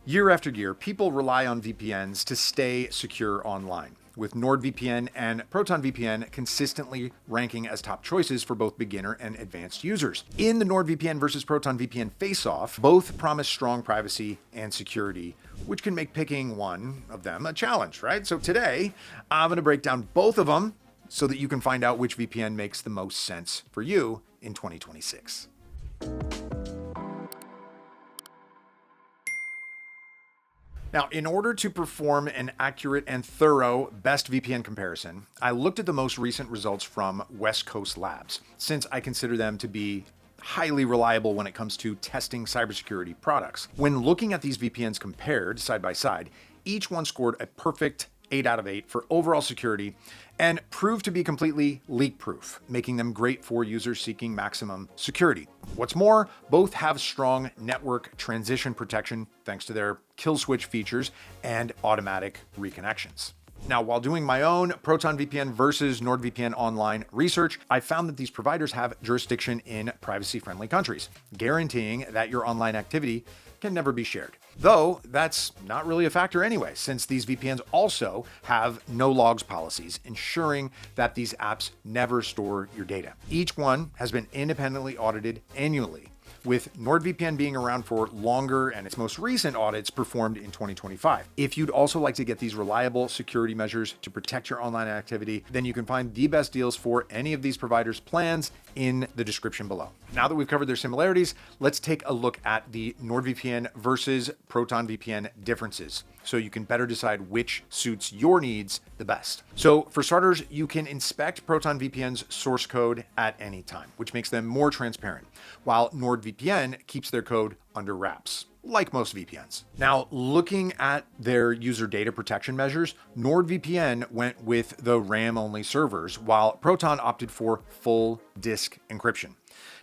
Year after year, people rely on VPNs to stay secure online, with NordVPN and Proton VPN consistently ranking as top choices for both beginner and advanced users. In the NordVPN versus Proton VPN face-off, both promise strong privacy and security, which can make picking one of them a challenge, right? So today, I'm going to break down both of them so that you can find out which VPN makes the most sense for you in 2026. Now, in order to perform an accurate and thorough best VPN comparison, I looked at the most recent results from West Coast Labs, since I consider them to be highly reliable when it comes to testing cybersecurity products. When looking at these VPNs compared side by side, each one scored a perfect 8 out of 8 for overall security and proved to be completely leak-proof, making them great for users seeking maximum security. What's more, both have strong network transition protection thanks to their kill switch features and automatic reconnections. Now, while doing my own Proton VPN versus NordVPN online research, I found that these providers have jurisdiction in privacy-friendly countries, guaranteeing that your online activity can never be shared. Though that's not really a factor anyway, since these VPNs also have no logs policies, ensuring that these apps never store your data. Each one has been independently audited annually, with NordVPN being around for longer and its most recent audits performed in 2025. If you'd also like to get these reliable security measures to protect your online activity, then you can find the best deals for any of these providers' plans in the description below. Now that we've covered their similarities, let's take a look at the NordVPN versus Proton VPN differences, so you can better decide which suits your needs the best. So for starters, you can inspect Proton VPN's source code at any time, which makes them more transparent, while NordVPN keeps their code under wraps, like most VPNs. Now, looking at their user data protection measures, NordVPN went with the RAM-only servers, while Proton opted for full disk encryption.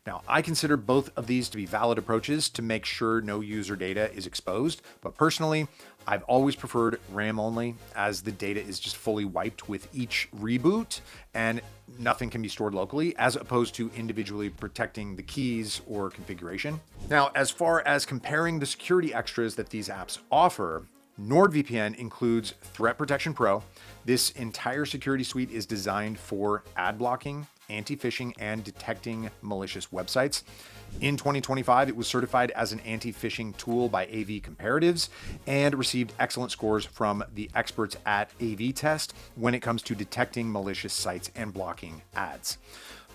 Now, I consider both of these to be valid approaches to make sure no user data is exposed, but personally, I've always preferred RAM only, as the data is just fully wiped with each reboot and nothing can be stored locally, as opposed to individually protecting the keys or configuration. Now, as far as comparing the security extras that these apps offer, NordVPN includes Threat Protection Pro. This entire security suite is designed for ad blocking, anti-phishing, and detecting malicious websites. In 2025, it was certified as an anti-phishing tool by AV Comparatives and received excellent scores from the experts at AV Test when it comes to detecting malicious sites and blocking ads.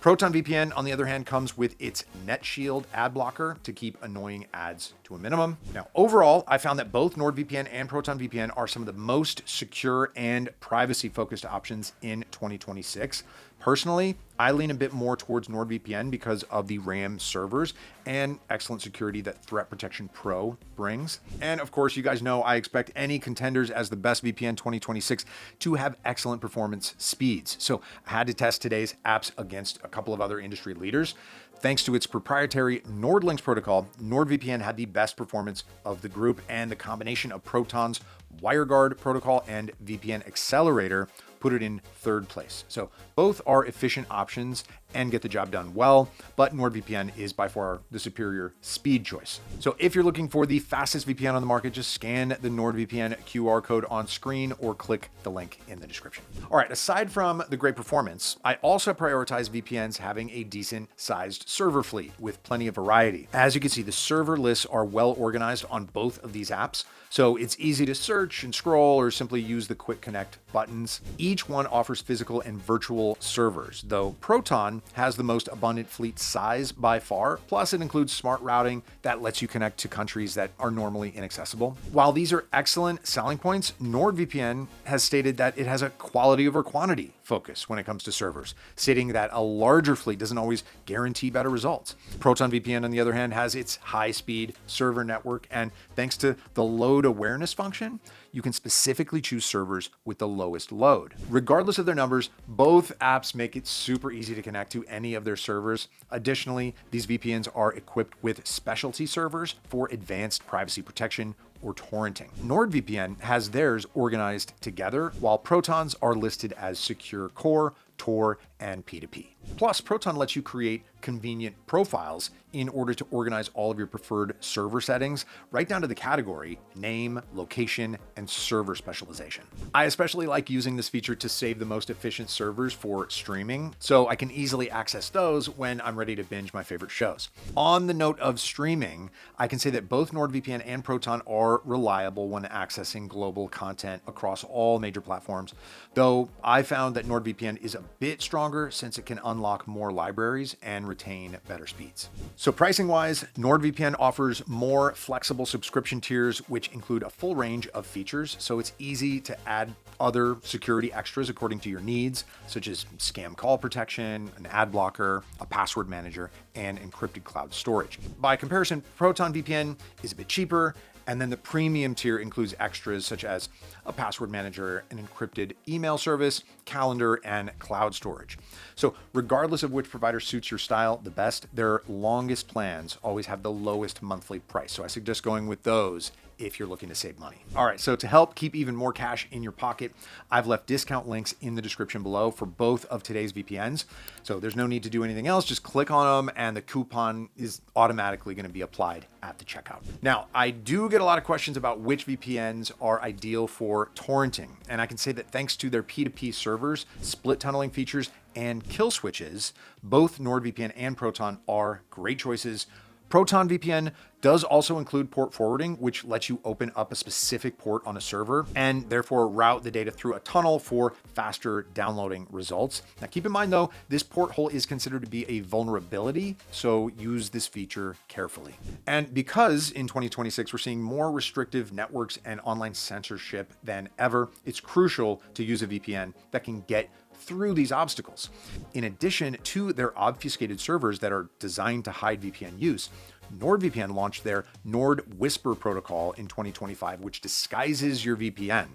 Proton VPN, on the other hand, comes with its NetShield ad blocker to keep annoying ads to a minimum. Now, overall, I found that both NordVPN and Proton VPN are some of the most secure and privacy-focused options in 2026. Personally, I lean a bit more towards NordVPN because of the RAM servers and excellent security that Threat Protection Pro brings. And of course, you guys know I expect any contenders as the best VPN 2026 to have excellent performance speeds. So I had to test today's apps against a couple of other industry leaders. Thanks to its proprietary NordLynx protocol, NordVPN had the best performance of the group, and the combination of Proton's WireGuard protocol and VPN Accelerator put it in third place. So both are efficient options and get the job done well, but NordVPN is by far the superior speed choice. So if you're looking for the fastest VPN on the market, just scan the NordVPN QR code on screen or click the link in the description. All right, aside from the great performance, I also prioritize VPNs having a decent sized server fleet with plenty of variety. As you can see, the server lists are well organized on both of these apps, so it's easy to search and scroll or simply use the quick connect buttons. Each one offers physical and virtual servers, though Proton has the most abundant fleet size by far. Plus, it includes smart routing that lets you connect to countries that are normally inaccessible. While these are excellent selling points, NordVPN has stated that it has a quality over quantity focus when it comes to servers, stating that a larger fleet doesn't always guarantee better results. Proton VPN, on the other hand, has its high-speed server network, and thanks to the load awareness function, you can specifically choose servers with the lowest load. Regardless of their numbers, both apps make it super easy to connect to any of their servers. Additionally, these VPNs are equipped with specialty servers for advanced privacy protection or torrenting. NordVPN has theirs organized together, while Proton's are listed as secure core, Tor, and P2P. Plus, Proton lets you create convenient profiles in order to organize all of your preferred server settings, right down to the category, name, location, and server specialization. I especially like using this feature to save the most efficient servers for streaming, so I can easily access those when I'm ready to binge my favorite shows. On the note of streaming, I can say that both NordVPN and Proton are reliable when accessing global content across all major platforms, though I found that NordVPN is a bit stronger since it can unlock more libraries and retain better speeds. So pricing wise, NordVPN offers more flexible subscription tiers, which include a full range of features. So it's easy to add other security extras according to your needs, such as scam call protection, an ad blocker, a password manager, and encrypted cloud storage. By comparison, Proton VPN is a bit cheaper, and then the premium tier includes extras such as a password manager, an encrypted email service, calendar, and cloud storage. So regardless of which provider suits your style the best, their longest plans always have the lowest monthly price. So I suggest going with those if you're looking to save money. All right, so to help keep even more cash in your pocket, I've left discount links in the description below for both of today's VPNs. So there's no need to do anything else. Just click on them and the coupon is automatically going to be applied at the checkout. Now, I do get a lot of questions about which VPNs are ideal for torrenting. And I can say that thanks to their P2P servers, split tunneling features, and kill switches, both NordVPN and Proton are great choices. Proton VPN does also include port forwarding, which lets you open up a specific port on a server and therefore route the data through a tunnel for faster downloading results. Now, keep in mind though, this porthole is considered to be a vulnerability, so use this feature carefully. And because in 2026, we're seeing more restrictive networks and online censorship than ever, it's crucial to use a VPN that can get through these obstacles. In addition to their obfuscated servers that are designed to hide VPN use, NordVPN launched their NordWhisper protocol in 2025, which disguises your VPN,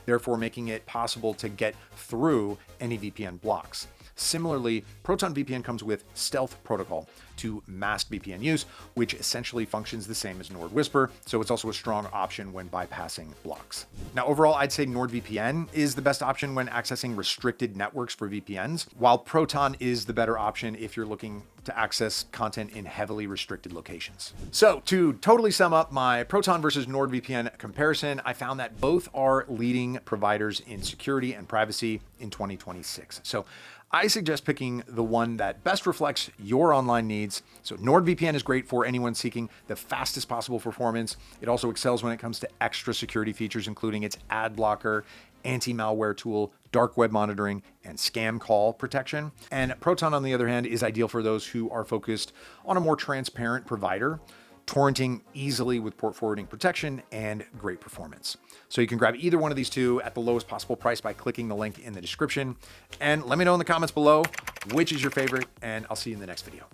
therefore making it possible to get through any VPN blocks. Similarly, Proton VPN comes with Stealth Protocol to mask VPN use, which essentially functions the same as NordWhisper, so it's also a strong option when bypassing blocks. Now, overall, I'd say NordVPN is the best option when accessing restricted networks for VPNs, while Proton is the better option if you're looking to access content in heavily restricted locations. So to totally sum up my Proton versus NordVPN comparison, I found that both are leading providers in security and privacy in 2026. So I suggest picking the one that best reflects your online needs. So NordVPN is great for anyone seeking the fastest possible performance. It also excels when it comes to extra security features, including its ad blocker, anti-malware tool, dark web monitoring, and scam call protection. And Proton, on the other hand, is ideal for those who are focused on a more transparent provider, torrenting easily with port forwarding protection and great performance. So you can grab either one of these two at the lowest possible price by clicking the link in the description. And let me know in the comments below which is your favorite, and I'll see you in the next video.